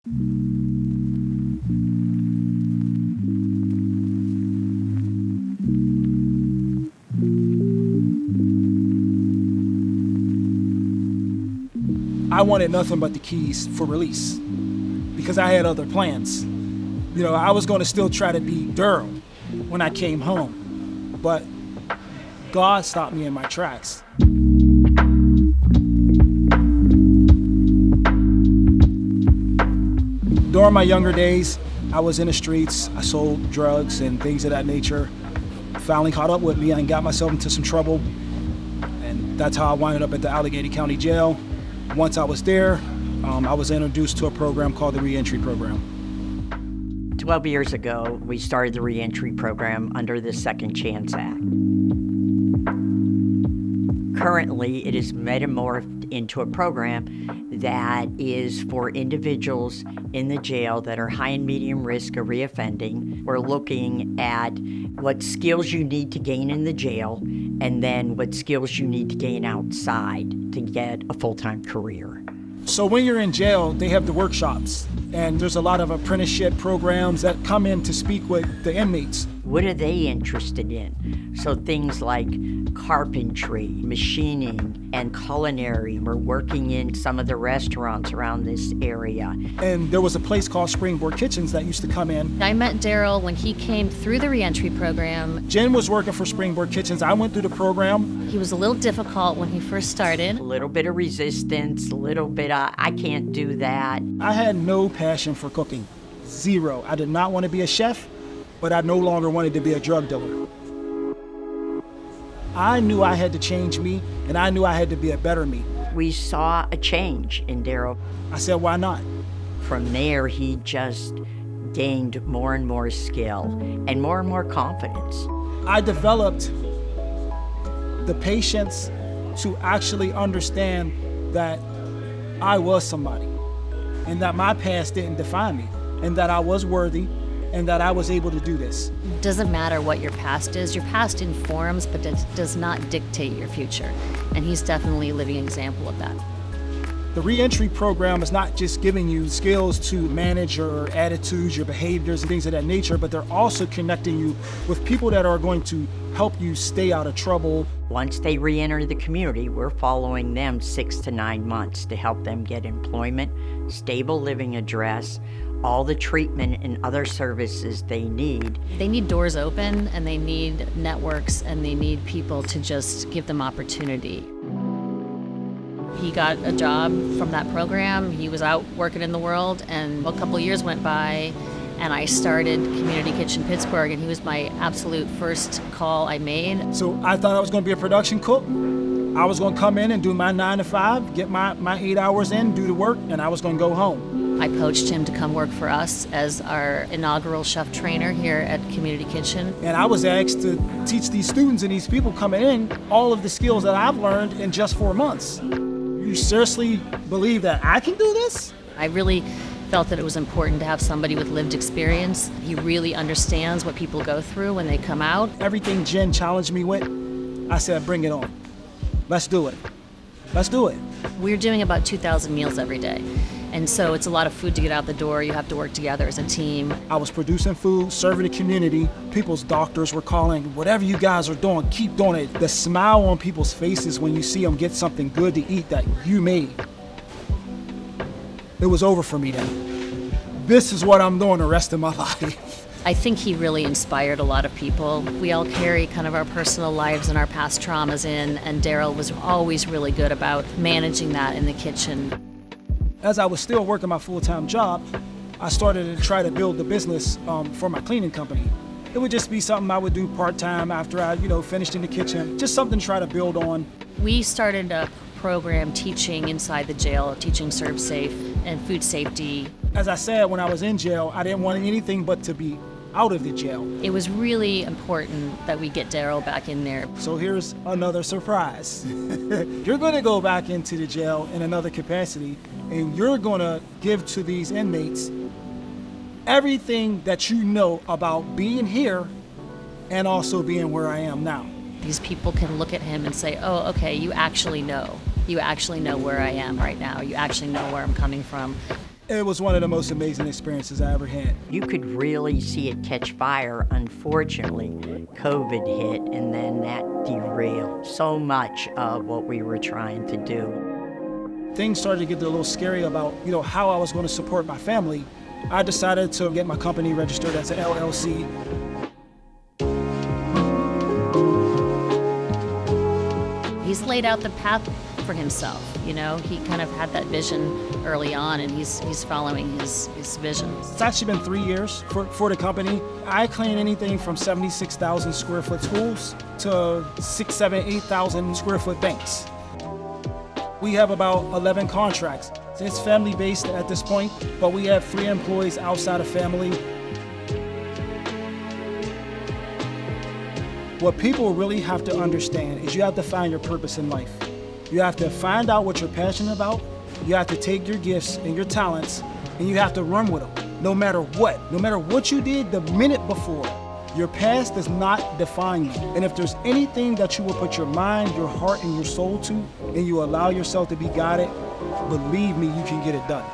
I wanted nothing but the keys for release because I had other plans. You know, I was going to still try to be Daryl when I came home, but God stopped me in my tracks. During my younger days, I was in the streets. I sold drugs and things of that nature. Finally caught up with me and got myself into some trouble. And that's how I wound up at the Allegheny County Jail. Once I was there, I was introduced to a program called the Reentry Program. 12 years ago, we started the Reentry Program under the Second Chance Act. Currently, it is metamorphed into a program that is for individuals in the jail that are high and medium risk of reoffending. We're looking at what skills you need to gain in the jail and then what skills you need to gain outside to get a full-time career. So when you're in jail, they have the workshops, and there's a lot of apprenticeship programs that come in to speak with the inmates. What are they interested in? So things like carpentry, machining, and culinary. We're working in some of the restaurants around this area. And there was a place called Springboard Kitchens that used to come in. I met Daryl when he came through the reentry program. Jen was working for Springboard Kitchens. I went through the program. He was a little difficult when he first started. A little bit of resistance, a little bit of, I can't do that. I had no passion for cooking. Zero. I did not want to be a chef, but I no longer wanted to be a drug dealer. I knew I had to change me, and I knew I had to be a better me. We saw a change in Daryl. I said, why not? From there, he just gained more and more skill and more confidence. I developed the patience to actually understand that I was somebody, and that my past didn't define me, and that I was worthy, and that I was able to do this. It doesn't matter what your past is. Your past informs, but it does not dictate your future. And he's definitely a living example of that. The reentry program is not just giving you skills to manage your attitudes, your behaviors, and things of that nature, but they're also connecting you with people that are going to help you stay out of trouble. Once they re-enter the community, we're following them 6 to 9 months to help them get employment, stable living address, all the treatment and other services they need. They need doors open, and they need networks, and they need people to just give them opportunity. He got a job from that program. He was out working in the world, and a couple years went by, and I started Community Kitchen Pittsburgh, and he was my absolute first call I made. So I thought I was going to be a production cook. I was going to come in and do my 9 to 5, get my 8 hours in, do the work, and I was going to go home. I poached him to come work for us as our inaugural chef trainer here at Community Kitchen. And I was asked to teach these students and these people coming in all of the skills that I've learned in just 4 months. You seriously believe that I can do this? I really felt that it was important to have somebody with lived experience. He really understands what people go through when they come out. Everything Jen challenged me with, I said, bring it on. Let's do it. Let's do it. We're doing about 2,000 meals every day. And so it's a lot of food to get out the door. You have to work together as a team. I was producing food, serving the community. People's doctors were calling, whatever you guys are doing, keep doing it. The smile on people's faces when you see them get something good to eat that you made. It was over for me then. This is what I'm doing the rest of my life. I think he really inspired a lot of people. We all carry kind of our personal lives and our past traumas in, and Daryl was always really good about managing that in the kitchen. As I was still working my full-time job, I started to try to build the business for my cleaning company. It would just be something I would do part-time after I, finished in the kitchen, just something to try to build on. We started a program teaching inside the jail, teaching Serve Safe and food safety. As I said, when I was in jail, I didn't want anything but to be out of the jail. It was really important that we get Daryl back in there. So here's another surprise. You're going to go back into the jail in another capacity, and you're going to give to these inmates everything that you know about being here and also being where I am now. These people can look at him and say, oh, okay, you actually know. You actually know where I am right now. You actually know where I'm coming from. It was one of the most amazing experiences I ever had. You could really see it catch fire. Unfortunately, COVID hit, and then that derailed so much of what we were trying to do. Things started to get a little scary about, how I was going to support my family. I decided to get my company registered as an LLC. He's laid out the path for himself, He kind of had that vision early on, and he's following his vision. It's actually been 3 years for the company. I clean anything from 76,000 square foot schools to 6, 7, 8,000 square foot banks. We have about 11 contracts. It's family based at this point, but we have 3 employees outside of family. What people really have to understand is you have to find your purpose in life. You have to find out what you're passionate about. You have to take your gifts and your talents, and you have to run with them, no matter what. No matter what you did the minute before. Your past does not define you. And if there's anything that you will put your mind, your heart, and your soul to, and you allow yourself to be guided, believe me, you can get it done.